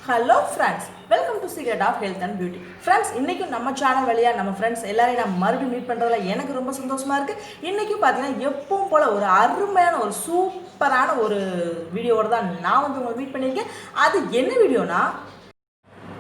Hello friends, welcome to secret of health and beauty. Friends, இன்றைக்கும் நம்ம channel வழியாக நம்ம ஃப்ரெண்ட்ஸ் எல்லாரையும் நான் மறுபடியும் மீட் பண்ணுறதுல எனக்கு ரொம்ப சந்தோஷமாக இருக்குது. இன்றைக்கும் பார்த்தீங்கன்னா எப்பவும் போல் ஒரு அருமையான ஒரு சூப்பரான ஒரு வீடியோவோடு தான் நான் வந்து உங்களை மீட் பண்ணியிருக்கேன். அது என்ன வீடியோனா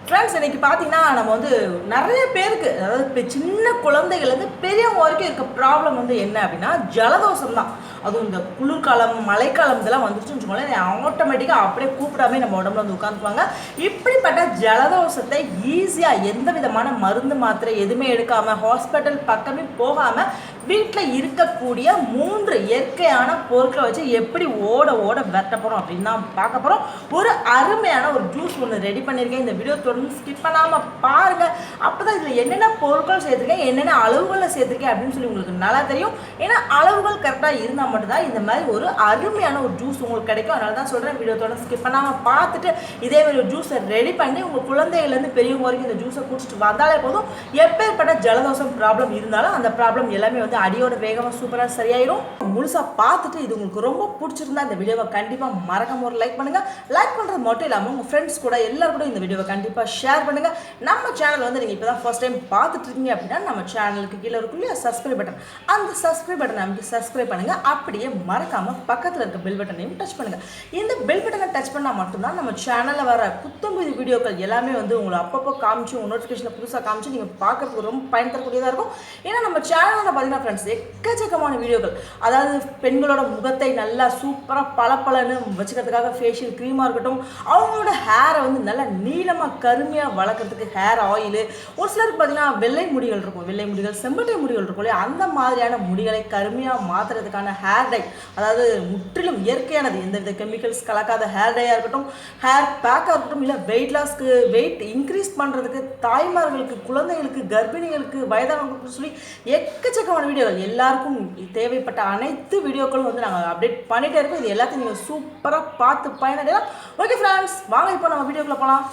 ஃப்ரெண்ட்ஸ், இன்றைக்கி பார்த்தீங்கன்னா நம்ம வந்து நிறைய பேருக்கு, அதாவது இப்போ சின்ன குழந்தைகள்லேருந்து பெரியவங்க வரைக்கும் இருக்க ப்ராப்ளம் வந்து என்ன அப்படின்னா ஜலதோஷம் தான். அதுவும் இந்த குளிர்காலம் மழைக்காலம் இதெல்லாம் வந்துருச்சுன்னு வச்சுக்கோங்களேன், ஆட்டோமேட்டிக்காக அப்படியே கூப்பிடாமே நம்ம உடம்புல வந்து உட்காந்துக்குவாங்க. இப்படிப்பட்ட ஜலதோஷத்தை ஈஸியாக எந்த விதமான மருந்து மாத்திரை எதுவுமே எடுக்காமல் ஹாஸ்பிட்டல் பக்கமே போகாமல் வீட்டில் இருக்கக்கூடிய 3 இயற்கையான பொருட்களை வச்சு எப்படி ஓட விரட்ட போகிறோம் அப்படின்னு தான் பார்க்க போகிறோம். ஒரு அருமையான ஒரு ஜூஸ் ஒன்று ரெடி பண்ணியிருக்கேன். இந்த வீடியோ தொடர்ந்து ஸ்கிப் பண்ணாமல் பாருங்கள். அப்போ தான் இதில் என்னென்ன பொருட்கள் சேர்த்துருக்கேன், என்னென்ன அளவுகளில் சேர்த்துருக்கேன் அப்படின்னு சொல்லி உங்களுக்கு நல்லா தெரியும். ஏன்னா அளவுகள் கரெக்டாக இருந்தால் மட்டும்தான் இந்த மாதிரி ஒரு அருமையான ஒரு ஜூஸ் உங்களுக்கு கிடைக்கும். அதனால தான் சொல்கிறேன், வீடியோ தொடர்ந்து ஸ்கிப் பண்ணாமல் பார்த்துட்டு இதே மாதிரி ஒரு ஜூஸை ரெடி பண்ணி உங்கள் குழந்தைகள்லேருந்து பெரியவங்க வரைக்கும் இந்த ஜூஸை குடிச்சிட்டு வந்தாலே போதும். எப்பேற்பட்ட ஜலதோஷம் ப்ராப்ளம் இருந்தாலும் அந்த ப்ராப்ளம் எல்லாமே வந்து அடியோட வேகமாக சூப்பராக சரியாயிடும். முழுசாக பார்த்துட்டு இது உங்களுக்கு ரொம்ப பிடிச்சிருந்தா இந்த வீடியோவை கண்டிப்பாக மறக்காம ஒரு லைக் பண்ணுங்கள். லைக் பண்ணுறது மட்டும் இல்லாமல் உங்கள் ஃப்ரெண்ட்ஸ் கூட எல்லாரும் கூட இந்த வீடியோவை கண்டிப்பாக ஷேர் பண்ணுங்கள். நம்ம சேனல் வந்து நீங்கள் இப்போ தான் ஃபர்ஸ்ட் டைம் பார்த்துட்டு இருக்கீங்க அப்படின்னா நம்ம சேனலுக்கு கீழே இருக்குள்ளே சப்ஸ்கிரைப் பட்டன், அந்த சப்ஸ்கிரைப் பட்டனை அமைத்து சப்ஸ்கிரைப் பண்ணுங்கள். அப்படியே மறக்காமல் பக்கத்தில் இருக்க பெல் பட்டனையும் டச் பண்ணுங்கள். இந்த பெல் பட்டனை டச் பண்ணால் மட்டும்தான் நம்ம சேனலில் வர புத்தம்புது வீடியோக்கள் எல்லாமே வந்து உங்களை அப்பப்போ காமிச்சு நோட்டிஃபிகேஷனில் புதுசாக காமிச்சு நீங்கள் பார்க்குறதுக்கு ரொம்ப பயன் தரக்கூடியதாக இருக்கும். ஏன்னா நம்ம சேனலில் பார்த்தீங்கன்னா ஃப்ரெண்ட்ஸ் எக்கச்சக்கமான வீடியோக்கள், அதாவது பெண்களோட முகத்தை நல்லா சூப்பராக பளபளன்னு வச்சுக்கிறதுக்காக ஃபேஷியல் க்ரீமாக இருக்கட்டும், அவங்களோட ஹேரை வந்து நல்லா நீளமாக கருமையாக வளர்க்குறதுக்கு ஹேர் ஆயிலு, ஒரு சிலருக்கு பார்த்தீங்கன்னா வெள்ளை முடிகள் இருக்கும், வெள்ளை முடிகள் செம்பட்டை முடிகள் இருக்கும் இல்லையா, அந்த மாதிரியான முடிகளை கருமையாக மாற்றுறதுக்கான ஹேர் டை, அதாவது முற்றிலும் இயற்கையானது, எந்தவித கெமிக்கல்ஸ் கலக்காத ஹேர் டையாக இருக்கட்டும், ஹேர் பேக்காக இருக்கட்டும், இல்லை வெயிட் லாஸ்க்கு வெயிட் இன்க்ரீஸ் பண்ணுறதுக்கு, தாய்மார்களுக்கு, குழந்தைகளுக்கு, கர்ப்பிணிகளுக்கு, வயதானவங்களுக்கு சொல்லி எக்கச்சக்கமான வீடியோக்கள் எல்லாருக்கும் தேவைப்பட்ட அனைத்து வீடியோக்களும் வந்து நாங்கள் அப்டேட் பண்ணிகிட்டே இருக்கோம். இது எல்லாத்தையும் நீங்கள் சூப்பராக பார்த்து பயனடையலாம். ஓகே ஃப்ரெண்ட்ஸ், வாங்க இப்போ நம்ம வீடியோக்குள்ளே போகலாம்.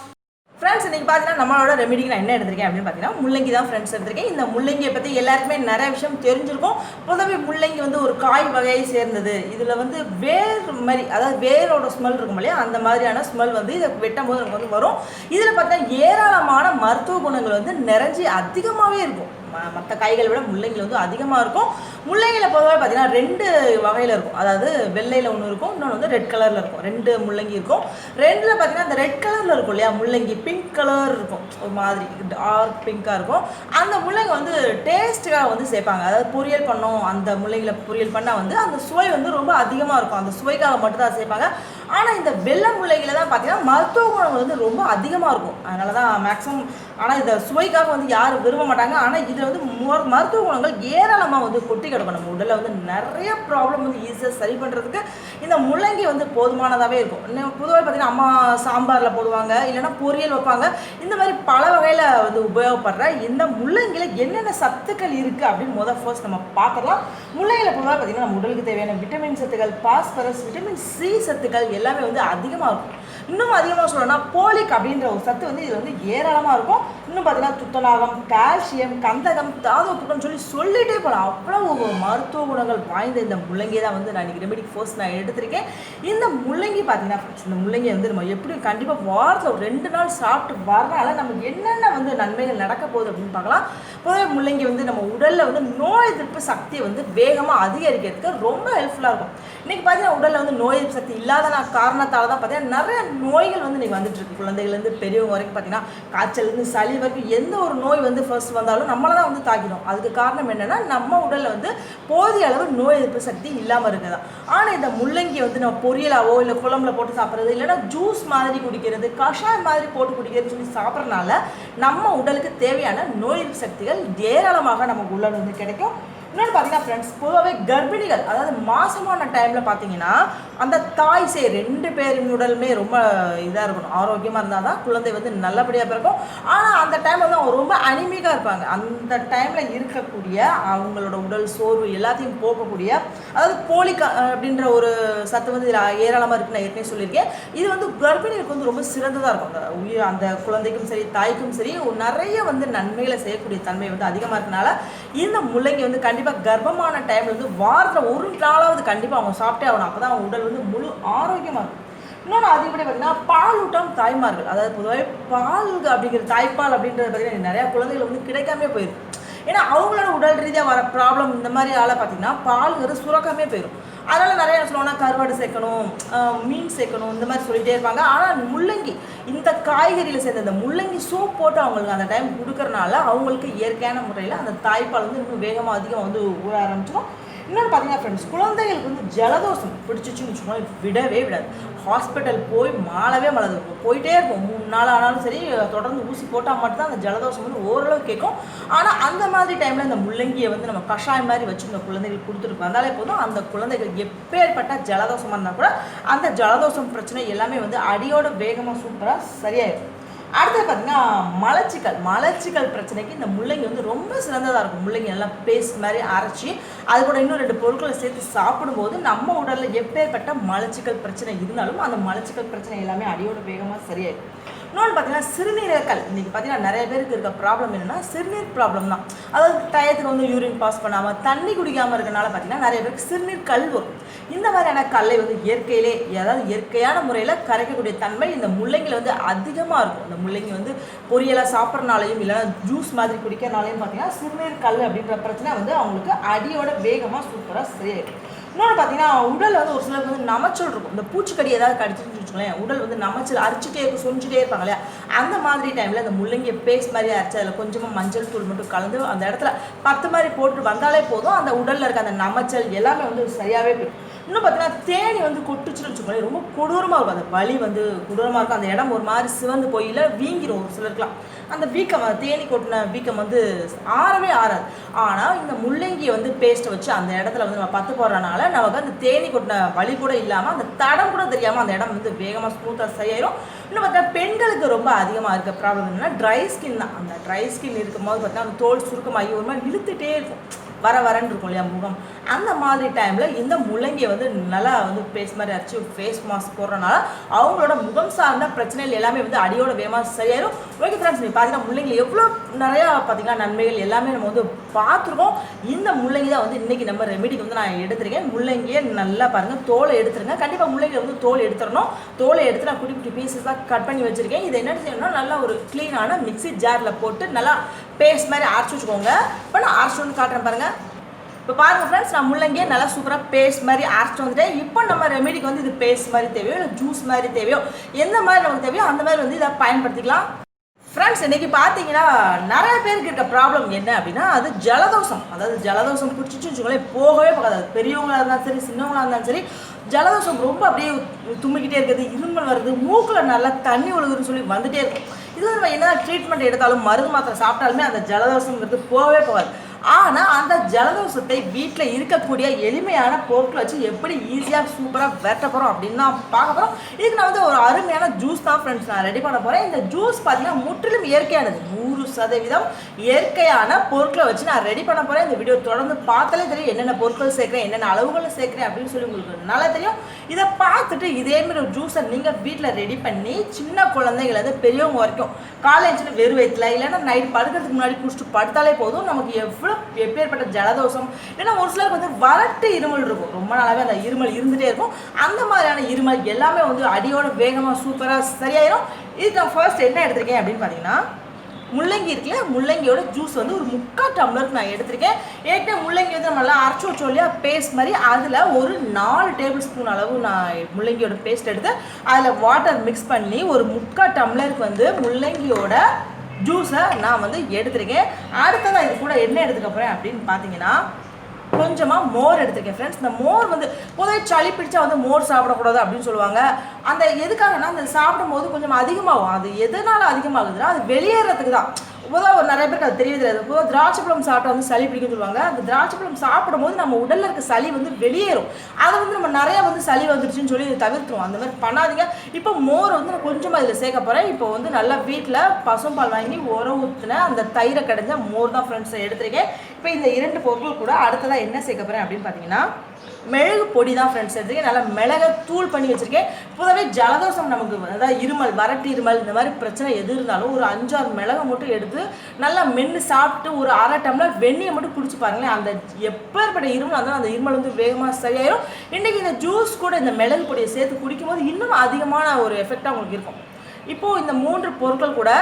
ஃப்ரெண்ட்ஸ், இன்றைக்கி பார்த்தீங்கன்னா நம்மளோட ரெமெடிக்கு நான் என்ன எடுத்திருக்கேன் அப்படின்னு பார்த்தீங்கன்னா முள்ளங்கி தான் ஃப்ரெண்ட்ஸ் எடுத்திருக்கேன். இந்த முள்ளங்கியை பற்றி எல்லாருக்குமே நிறைய விஷயம் தெரிஞ்சிருக்கும். பொதுவாக முள்ளங்கி வந்து ஒரு காய் வகையை சேர்ந்தது. இதில் வந்து வேர் மாதிரி, அதாவது வேரோட ஸ்மெல் இருக்கும் இல்லையா, அந்த மாதிரியான ஸ்மெல் வந்து இதை வெட்டும் போது நமக்கு வந்து வரும். இதில் பார்த்தீங்கன்னா ஏராளமான மருத்துவ குணங்கள் வந்து நிறைஞ்சி அதிகமாகவே இருக்கும். மற்ற காய்களை விட முள்ளங்கியில் வந்து அதிகமாக இருக்கும். முள்ளங்கியில் பொதுவாக பார்த்தீங்கன்னா 2 வகையில் இருக்கும். அதாவது வெள்ளையில் ஒன்று இருக்கும், இன்னொன்று வந்து ரெட் கலரில் இருக்கும். 2 முள்ளங்கி இருக்கும். 2ல் பார்த்தீங்கன்னா அந்த ரெட் கலரில் இருக்கும் இல்லையா முள்ளங்கி, பிங்க் கலர் இருக்கும், ஒரு மாதிரி டார்க் பிங்காக இருக்கும். அந்த முள்ளங்கி வந்து டேஸ்ட்டுக்காக வந்து சேர்ப்பாங்க. அதாவது பொரியல் பண்ணோம், அந்த முள்ளங்கியில் பொரியல் பண்ணால் வந்து அந்த சுவை வந்து ரொம்ப அதிகமாக இருக்கும். அந்த சுவைக்காக மட்டும்தான் சேர்ப்பாங்க. ஆனால் இந்த வெள்ளை முள்ளங்கியில் தான் பார்த்தீங்கன்னா மருத்துவ குணங்கள் வந்து ரொம்ப அதிகமாக இருக்கும். அதனால தான் மேக்ஸிமம், ஆனால் இந்த சுவைக்காக வந்து யாரும் விரும்ப மாட்டாங்க. ஆனால் இதில் வந்து மருத்துவ குணங்கள் ஏராளமாக வந்து கொட்டி கிடக்கும். நம்ம உடலில் வந்து நிறைய ப்ராப்ளம் வந்து ஈஸியாக சரி பண்ணுறதுக்கு இந்த முள்ளங்கி வந்து போதுமானதாகவே இருக்கும். பொதுவாக பார்த்தீங்கன்னா அம்மா சாம்பாரில் போடுவாங்க, இல்லைன்னா பொரியல் வைப்பாங்க. இந்த மாதிரி பல வகையில் வந்து உபயோகப்படுற இந்த முள்ளங்கியில் என்னென்ன சத்துக்கள் இருக்குது அப்படின்னு ஃபர்ஸ்ட் நம்ம பார்க்கலாம். முள்ளங்கியில் பொதுவாக பார்த்தீங்கன்னா நம்ம உடலுக்கு தேவையான விட்டமின் சத்துக்கள், பாஸ்பரஸ், விட்டமின் சி சத்துக்கள் எல்லாமே வந்து அதிகமாக இருக்கும். இன்னும் அதிகமாக சொல்லணும்னா போலிக் அப்படின்ற ஒரு சத்து வந்து இதில் வந்து ஏராளமாக இருக்கும். இன்னும் பார்த்தீங்கன்னா துத்தநாகம், கால்சியம், கந்தகம், தாதுப்புன்னு சொல்லிட்டே போகலாம். அவ்வளோ மருத்துவ குணங்கள் வாய்ந்த இந்த முள்ளங்கி தான் வந்து நான் இன்றைக்கி ரெமெடிக்கு ஃபர்ஸ்ட் நான் எடுத்திருக்கேன். இந்த முள்ளங்கி பார்த்தீங்கன்னா இந்த முள்ளங்கி வந்து நம்ம எப்படி கண்டிப்பாக வாரத்தில் ஒரு 2 நாள் சாப்பிட்டு வரனால நமக்கு என்னென்ன வந்து நன்மைகள் நடக்க போகுது அப்படின்னு பார்க்கலாம். பொதுவாக முள்ளங்கி வந்து நம்ம உடலில் வந்து நோய் எதிர்ப்பு சக்தியை வந்து வேகமாக அதிகரிக்கிறதுக்கு ரொம்ப ஹெல்ப்ஃபுல்லாக இருக்கும். இன்றைக்கி பார்த்தீங்கன்னா உடலில் வந்து நோய் எதிர்ப்பு சக்தி இல்லாத காரணத்தால் தான் பார்த்தீங்கன்னா நிறைய நோய்கள் வந்து இன்றைக்கி வந்துட்டு இருக்கு. குழந்தைகள்லேருந்து பெரியவங்க வரைக்கும் பார்த்தீங்கன்னா காய்ச்சல்லேருந்து சளி வரைக்கும் எந்த ஒரு நோய் வந்து ஃபர்ஸ்ட் வந்தாலும் நம்மளை தான் வந்து தாக்கிடும். அதுக்கு காரணம் என்னென்னா நம்ம உடலில் வந்து போதிய அளவு நோய் எதிர்ப்பு சக்தி இல்லாமல் இருக்குதான். ஆனால் இந்த முள்ளங்கி வந்து நம்ம பொரியலாவோ இல்லை குழம்புல போட்டு சாப்பிட்றது, இல்லைன்னா ஜூஸ் மாதிரி குடிக்கிறது, கஷாயம் மாதிரி போட்டு குடிக்கிறதுன்னு சொல்லி சாப்பிட்றதுனால நம்ம உடலுக்கு தேவையான நோய் எதிர்ப்பு சக்திகள் ஏராளமாக நமக்கு உள்ள வந்து கிடைக்கும். இன்னொன்று பார்த்தீங்கன்னா ஃப்ரெண்ட்ஸ், பொதுவாகவே கர்ப்பிணிகள், அதாவது மாசமான டைமில் பார்த்தீங்கன்னா அந்த தாய் 2 பேரின் உடலுமே ரொம்ப இதாக இருக்கணும், ஆரோக்கியமாக இருந்தால் தான் குழந்தை வந்து நல்லபடியாக பிறக்கும். ஆனால் அந்த டைமில் வந்து அவங்க ரொம்ப அனிமிக்காக இருப்பாங்க. அந்த டைமில் இருக்கக்கூடிய அவங்களோட உடல் சோர்வு எல்லாத்தையும் போக்கக்கூடிய, அதாவது போலிக் அப்படின்ற ஒரு சத்து வந்து இதில் ஏராளமாக இருக்குன்னு நான் ஏற்கனவே சொல்லியிருக்கேன். இது வந்து கர்ப்பிணிகளுக்கு வந்து ரொம்ப சிறந்ததாக இருக்கும். அந்த குழந்தைக்கும் சரி தாய்க்கும் சரி நிறைய வந்து நன்மைகளை செய்யக்கூடிய தன்மை வந்து அதிகமாக இருக்கனால இந்த முள்ளங்கி வந்து கண்டிப்பாக கர்ப்பமான டைமில் வந்து வாரத்தில் 1 நாளாவது கண்டிப்பாக அவங்க சாப்பிட்டே ஆகணும். அப்போ தான் அவங்க உடல் வந்து முழு ஆரோக்கியமாக இருக்கும். இன்னொன்று அதிகப்படி பார்த்தீங்கன்னா பாலூட்டம் தாய்மார்கள், அதாவது பொதுவாக பால் அப்படிங்கிற தாய்ப்பால் அப்படின்றது பார்த்தீங்கன்னா நிறையா குழந்தைகள் வந்து கிடைக்காமே போயிடும். ஏன்னா அவங்களோட உடல் ரீதியாக வர ப்ராப்ளம் இந்த மாதிரி ஆளை பார்த்தீங்கன்னா பாலுங்கிறது சுரக்காமே போயிடும். அதனால் நிறைய என்ன சொல்லுவாங்கன்னா கருவாடு சேர்க்கணும், மீன் சேர்க்கணும், இந்த மாதிரி சொல்லிகிட்டே இருப்பாங்க. ஆனால் முள்ளங்கி, இந்த காய்கறியில் சேர்ந்த இந்த முள்ளங்கி சூப் போட்டு அவங்களுக்கு அந்த டைம் கொடுக்கறனால அவங்களுக்கு இயற்கையான முறையில் அந்த தாய்ப்பால் வந்து இன்னும் வேகமாக அதிகம் வந்து ஊற ஆரம்பிச்சிடும். இன்னொன்று பார்த்தீங்கன்னா ஃப்ரெண்ட்ஸ், குழந்தைகளுக்கு வந்து ஜலதோஷம் பிடிச்சிச்சுன்னு வச்சுக்கோங்க, விடவே விடாது. ஹாஸ்பிட்டல் போய் மாளவே மலது போயிட்டே இருக்கும். 3 நாள் ஆனாலும் சரி தொடர்ந்து ஊசி போட்டால் மட்டும்தான் அந்த ஜலதோஷம் வந்து ஓரளவு கேட்கும். ஆனால் அந்த மாதிரி டைமில் இந்த முள்ளங்கியை வந்து நம்ம கஷாயம் மாதிரி வச்சு இந்த குழந்தைகளுக்கு கொடுத்துட்டு வந்தாலே போதும், அந்த குழந்தைகள் எப்பேற்பட்ட ஜலதோஷமாக இருந்தால் கூட அந்த ஜலதோஷம் பிரச்சனை எல்லாமே வந்து அடியோட வேகமாக சூப்பராக சரியாயிடும். அடுத்தது பார்த்தீங்கன்னா மலச்சிக்கல் பிரச்சனைக்கு இந்த முள்ளங்கி வந்து ரொம்ப சிறந்ததாக இருக்கும். முள்ளங்கி நல்லா பேஸ்ட் மாதிரி அரைச்சி அது கூட இன்னும் 2 பொருட்களை சேர்த்து சாப்பிடும்போது நம்ம உடலில் எப்பேற்பட்ட மலச்சிக்கல் பிரச்சனை இருந்தாலும் அந்த மலச்சிக்கல் பிரச்சனை எல்லாமே அடியோட வேகமாக சரியாயிடும். இன்னொன்று பார்த்தீங்கன்னா சிறுநீரகக்கல். இன்றைக்கி பார்த்தீங்கன்னா நிறைய பேருக்கு இருக்க ப்ராப்ளம் என்னென்னா சிறுநீர் ப்ராப்ளம் தான். அதாவது டயத்துக்கு வந்து யூரின் பாஸ் பண்ணாமல் தண்ணி குடிக்காமல் இருக்கனால பார்த்தீங்கன்னா நிறைய பேருக்கு சிறுநீர் கல் வரும். இந்த மாதிரியான கல்லை வந்து இயற்கையிலே, அதாவது இயற்கையான முறையில் கரைக்கக்கூடிய தன்மை இந்த முள்ளங்கியில் வந்து அதிகமாக இருக்கும். இந்த முள்ளங்கி வந்து பொரியலாக சாப்பிட்றனாலையும் இல்லைன்னா ஜூஸ் மாதிரி குடிக்கிறனாலையும் பார்த்தீங்கன்னா சிறுநீர் கல் அப்படின்ற பிரச்சனை வந்து அவங்களுக்கு அடியோட வேகமாக சூப்பராக சரியாயிடும். இன்னொன்று பார்த்தீங்கன்னா உடல் வந்து ஒரு சிலருக்கு வந்து நமைச்சல் இருக்கும். இந்த பூச்சிக்கடி ஏதாவது கடிச்சிட்டு வச்சுக்கோங்களேன், உடல் வந்து நமைச்சல் அரைச்சிட்டே இருக்கும், சொஞ்சிட்டே இருப்பாங்க இல்லையா, அந்த மாதிரி டைமில் அந்த முள்ளங்கியை பேஸ்ட் மாதிரி அரைச்சி அதில் கொஞ்சமாக மஞ்சள் தூள் மட்டும் கலந்து அந்த இடத்துல 10 மாதிரி போட்டு வந்தாலே போதும், அந்த உடலில் இருக்க அந்த நமைச்சல் எல்லாமே வந்து சரியாகவே போயிடும். இன்னும் பார்த்தீங்கன்னா தேனி வந்து கொட்டுச்சுன்னு வச்சுக்கோங்களேன், ரொம்ப கொடூரமாக இருக்கும். அந்த வலி வந்து கொடூரமாக இருக்கும். அந்த இடம் ஒரு மாதிரி சிவந்து போயில வீங்கிடும். ஒரு சிலருக்குலாம் அந்த வீக்கம், தேனி கொட்டின வீக்கம் வந்து ஆறவே ஆறாது. ஆனால் இந்த முள்ளங்கியை வந்து பேஸ்ட்டை வச்சு அந்த இடத்துல வந்து நம்ம 10 போடுறதுனால நமக்கு அந்த தேனி கொட்டின வலி கூட இல்லாமல் அந்த தடம் கூட தெரியாமல் அந்த இடம் வந்து வேகமாக ஸ்மூத்தாக சரியாயிடும். இன்னும் பார்த்தா பெண்களுக்கு ரொம்ப அதிகமாக இருக்க ப்ராப்ளம் என்னென்னா ட்ரை ஸ்கின் தான். அந்த ட்ரை ஸ்கின் இருக்கும்போது பார்த்தா அந்த தோல் சுருக்கமாகி ஒரு மாதிரி இழுத்துட்டே இருக்கும், வரன்னு இருக்கும் இல்லையா முகம். அந்த மாதிரி டைமில் இந்த முள்ளங்கியை வந்து நல்லா வந்து பேஸ்ட் மாதிரி அரைச்சி ஃபேஸ் மாஸ்க் போடுறதுனால அவங்களோட முகம் சார்ந்த பிரச்சனைகள் எல்லாமே வந்து அடியோட வேகமாக சரியாயிடும். ஓகே ஃப்ரெண்ட்ஸ், நீங்கள் பார்த்தீங்கன்னா முள்ளங்கி எவ்வளோ நிறையா பார்த்தீங்கன்னா நன்மைகள் எல்லாமே நம்ம வந்து பார்த்துருக்கோம். இந்த முள்ளங்கி தான் வந்து இன்றைக்கி நம்ம ரெமெடிக்கு வந்து நான் எடுத்துருக்கேன். முள்ளங்கியை நல்லா பாருங்கள், தோலை எடுத்துருங்க. கண்டிப்பாக முள்ளங்கியை வந்து தோல் எடுத்துடணும். தோலை எடுத்து நான் குட்டி குட்டி பீசஸாக கட் பண்ணி வச்சுருக்கேன். இதை என்ன செய்யணும்னா நல்லா ஒரு க்ளீனான மிக்ஸி ஜாரில் போட்டு நல்லா பேஸ்ட் மாதிரி அரைச்சி வச்சுக்கோங்க. இப்போ நான் அரைச்சி வந்து காட்டுறேன் பாருங்கள். இப்போ பாருங்கள் ஃப்ரெண்ட்ஸ், நான் முள்ளங்கியே நல்லா சூப்பராக பேஸ்ட் மாதிரி அரைச்சிட்டு வந்துட்டேன். இப்போ நம்ம ரெமெடிக்கு வந்து இது பேஸ்ட் மாதிரி தேவையோ இல்லை ஜூஸ் மாதிரி தேவையோ எந்த மாதிரி நமக்கு தேவையோ அந்த மாதிரி வந்து இதை பயன்படுத்திக்கலாம். ஃப்ரெண்ட்ஸ், இன்றைக்கி பார்த்தீங்கன்னா நிறைய பேருக்கு இருக்க ப்ராப்ளம் என்ன அப்படின்னா அது ஜலதோஷம். அதாவது ஜலதோஷம் பிடிச்சிச்சுன்னு வச்சுக்கோங்களேன், போகவே போகாது. பெரியவங்களாக இருந்தாலும் சரி சின்னவங்களாக இருந்தாலும் சரி ஜலதோஷம் ரொம்ப அப்படியே தும்மிக்கிட்டே இருக்குது, இருமல் வருது, மூக்கில் நல்லா தண்ணி ஒழுகுதுன்னு சொல்லி வந்துகிட்டே இருக்கும். இது நம்ம என்ன ட்ரீட்மெண்ட் எடுத்தாலும் மருந்து மாத்திரை சாப்பிட்டாலுமே அந்த ஜலதோஷங்கிறது போகவே போகாது. ஆனால் அந்த ஜலதோஷத்தை வீட்டில் இருக்கக்கூடிய எளிமையான பொருட்களை வச்சு எப்படி ஈஸியாக சூப்பராக வெட்ட போகிறோம் அப்படின்னு தான் பார்க்க போகிறோம். இதுக்கு நான் வந்து ஒரு அருமையான ஜூஸ் தான் ஃப்ரெண்ட்ஸ் நான் ரெடி பண்ண போகிறேன். இந்த ஜூஸ் பார்த்தீங்கன்னா முற்றிலும் இயற்கையானது, 100% இயற்கையான பொருட்களை வச்சு நான் ரெடி பண்ண போகிறேன். இந்த வீடியோ தொடர்ந்து பார்த்தாலே தெரியும் என்னென்ன பொருட்கள் சேர்க்குறேன், என்னென்ன அளவுகளை சேர்க்குறேன் அப்படின்னு சொல்லி உங்களுக்கு நல்லா தெரியும். இதை பார்த்துட்டு இதேமாரி ஒரு ஜூஸை நீங்கள் வீட்டில் ரெடி பண்ணி சின்ன குழந்தைங்கலேருந்து பெரியவங்க வரைக்கும் காலேஜில் வெறும் வயிற்றில் இல்லைன்னா நைட் படுக்கிறதுக்கு முன்னாடி குடிச்சிட்டு படுத்தாலே போதும், நமக்கு எப்பேற்பட்ட ஜலதோஷம் இல்லைன்னா ஒரு சிலருக்கு வந்து வறட்டு இருமல் இருக்கும், ரொம்ப நாளாகவே அந்த இருமல் இருந்துகிட்டே இருக்கும், அந்த மாதிரியான இருமல் எல்லாமே வந்து அடியோட வேகமாக சூப்பராக சரியாயிடும். இதுக்கு நான் ஃபர்ஸ்ட் என்ன எடுத்திருக்கேன் அப்படின்னு பார்த்தீங்கன்னா முள்ளங்கி இருக்குல்ல, முள்ளங்கியோட ஜூஸ் வந்து ஒரு 3/4 டம்ளருக்கு நான் எடுத்திருக்கேன். ஏற்கனவே முள்ளங்கி வந்து நம்ம நல்லா அரைச்சி வச்சோம் இல்லையா பேஸ்ட் மாதிரி, அதில் ஒரு 4 டேபிள் ஸ்பூன் அளவு நான் முள்ளங்கியோட பேஸ்ட் எடுத்து அதில் வாட்டர் மிக்ஸ் பண்ணி ஒரு 3/4 டம்ளருக்கு வந்து முள்ளங்கியோட ஜூஸை நான் வந்து எடுத்துருக்கேன். அடுத்ததான் இது கூட என்ன எடுத்துக்க போகிறேன் அப்படின்னு பார்த்தீங்கன்னா கொஞ்சமாக மோர் எடுத்துருக்கேன் ஃப்ரெண்ட்ஸ். இந்த மோர் வந்து பொதுவாக சளி பிடிச்சா வந்து மோர் சாப்பிடக்கூடாது அப்படின்னு சொல்லுவாங்க. அந்த எதுக்காகனா அந்த சாப்பிடும்போது கொஞ்சம் அதிகமாகும். அது எதனால் அதிகமாகுதுன்னா அது வெளியேறதுக்கு தான். பொதுவாக ஒரு நிறைய பேருக்கு அது தெரியுது. பொதுவாக திராட்சை பழம் சாப்பிட்டா வந்து சளி பிடிக்கும் சொல்லுவாங்க. அந்த திராட்சை பழம் சாப்பிடும்போது நம்ம உடலில் இருக்க சளி வந்து வெளியேறும். அதை வந்து நம்ம நிறையா வந்து சளி வந்துருச்சுன்னு சொல்லி தவிர்த்துருவோம். அந்த மாதிரி பண்ணாதீங்க. இப்போ மோர் வந்து நான் கொஞ்சமாக இதில் சேர்க்க போகிறேன். இப்போ வந்து நல்லா வீட்டில் பசும்பால் வாங்கி ஊற்றின அந்த தயிரை கடைஞ்ச மோர் தான் ஃப்ரெண்ட்ஸ் எடுத்துருக்கேன். இப்போ இந்த 2 பொருட்கள் கூட அடுத்ததாக என்ன சேர்க்க போகிறேன் அப்படின்னு பார்த்தீங்கன்னா மிளகு பொடி தான் ஃப்ரெண்ட்ஸ் எடுத்துருக்கேன். நல்லா மிளகை தூள் பண்ணி வச்சுருக்கேன். பொதுவாகவே ஜலதோஷம் நமக்கு அதாவது இருமல், வறட்டு இருமல் இந்த மாதிரி பிரச்சனை எது இருந்தாலும் ஒரு 5-6 மிளகை மட்டும் எடுத்து நல்லா மென்று சாப்பிட்டு ஒரு அரை டம்ளர் வெந்நியை மட்டும் குடிச்சு பாருங்களேன். அந்த எப்பேற்பட்ட இருமல் இருந்தாலும் அந்த இருமல் வந்து வேகமாக சரியாயிடும். இன்றைக்கி இந்த ஜூஸ் கூட இந்த மிளகு பொடியை சேர்த்து குடிக்கும்போது இன்னும் அதிகமான ஒரு எஃபெக்டாக உங்களுக்கு இருக்கும். இப்போது இந்த 3 பொருட்கள் கூட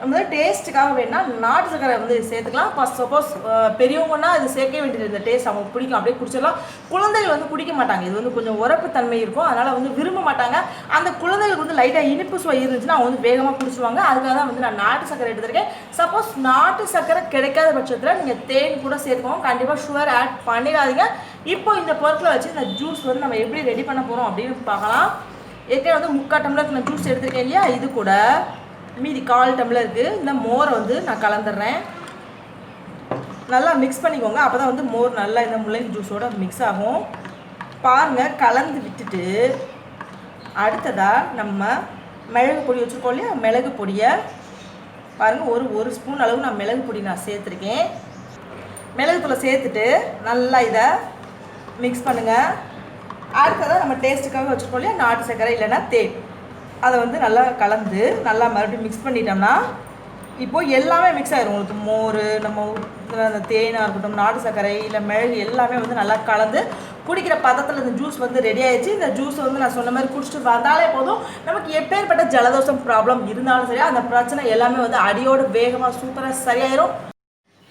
நம்ம டேஸ்ட்டுக்காக வேணால் நாட்டு சக்கரை வந்து சேர்த்துக்கலாம். ஃபஸ்ட் சப்போஸ் பெரியவங்கன்னா இது சேர்க்க வேண்டியது இந்த டேஸ்ட் அவங்களுக்கு பிடிக்கும், அப்படியே குடிச்சிடலாம். குழந்தைகள் வந்து குடிக்க மாட்டாங்க, இது வந்து கொஞ்சம் உரப்பு தன்மை இருக்கும், அதனால் வந்து விரும்ப மாட்டாங்க. அந்த குழந்தைகளுக்கு வந்து லைட்டாக இனிப்பு சுவை இருந்துச்சுன்னா அவங்க வந்து வேகமாக குடிச்சுவாங்க. அதுக்காக தான் வந்து நான் நாட்டு சக்கரை எடுத்துருக்கேன். சப்போஸ் நாட்டு சக்கரை கிடைக்காத பட்சத்தில் நீங்கள் தேன் கூட சேர்த்துக்கோங்க. கண்டிப்பாக சுகர் ஆட் பண்ணிடாதீங்க. இப்போ இந்த பொருட்களை வச்சு இந்த ஜூஸ் வந்து நம்ம எப்படி ரெடி பண்ண போகிறோம் அப்படின்னு பார்க்கலாம். ஏற்கனவே வந்து 3/4 டம்ளருக்கு நான் ஜூஸ் எடுத்துருக்கேன் இல்லையா, இது கூட மீதி 1/4 டம்ளருக்கு இந்த மோரை வந்து நான் கலந்துடுறேன். நல்லா மிக்ஸ் பண்ணிக்கோங்க, அப்போ தான் வந்து மோர் நல்லா இந்த முள்ளங்கி ஜூஸோட மிக்ஸ் ஆகும். பாருங்கள், கலந்து விட்டுட்டு அடுத்ததாக நம்ம மிளகு பொடி வச்சுருக்கோம் இல்லையா, மிளகு பொடியை பாருங்கள் ஒரு ஸ்பூன் அளவு நான் மிளகு பொடி நான் சேர்த்துருக்கேன். மிளகுத்தூளை சேர்த்துட்டு நல்லா இதை மிக்ஸ் பண்ணுங்கள். அடுத்ததாக நம்ம டேஸ்ட்டுக்காக வச்சுருக்கோம் இல்லையா நாட்டு சர்க்கரை இல்லைன்னா தேன், அதை வந்து நல்லா கலந்து நல்லா மறுபடியும் மிக்ஸ் பண்ணிட்டோம்னா இப்போது எல்லாமே மிக்ஸ் ஆகிடும். உங்களுக்கு மோர், நம்ம அந்த தேனாக இருக்கட்டும், நாட்டு சர்க்கரை இல்லை மிளகு எல்லாமே வந்து நல்லா கலந்து குடிக்கிற பதத்தில் இந்த ஜூஸ் வந்து ரெடி ஆகிடுச்சு. இந்த ஜூஸ் வந்து நான் சொன்ன மாதிரி குடிச்சிட்டு வந்தாலே போதும், நமக்கு எப்பேற்பட்ட ஜலதோஷம் ப்ராப்ளம் இருந்தாலும் சரி அந்த பிரச்சனை எல்லாமே வந்து அடியோடு வேகமாக சூப்பராக சரியாயிடும்.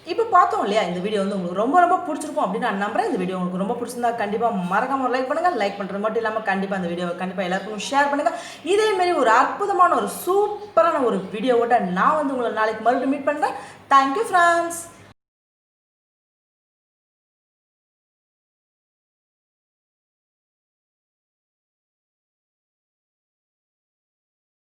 இப்போ பார்த்தோம் இல்லையா, இந்த வீடியோ வந்து உங்களுக்கு ரொம்ப பிடிச்சிருக்கும் அப்படின்னு நான் நம்புறேன். இந்த வீடியோ உங்களுக்கு ரொம்ப பிடிச்சிருந்தா கண்டிப்பாக மறக்காம லைக் பண்ணுங்கள். லைக் பண்ணுறது மட்டும் இல்லாமல் கண்டிப்பாக அந்த வீடியோவை கண்டிப்பாக எல்லாருக்கும் ஷேர் பண்ணுங்கள். இதேமாரி ஒரு அற்புதமான ஒரு சூப்பரான ஒரு வீடியோவோட நான் வந்து உங்களை நாளைக்கு மறுபடியும் மீட் பண்ணுறேன். Thank you friends.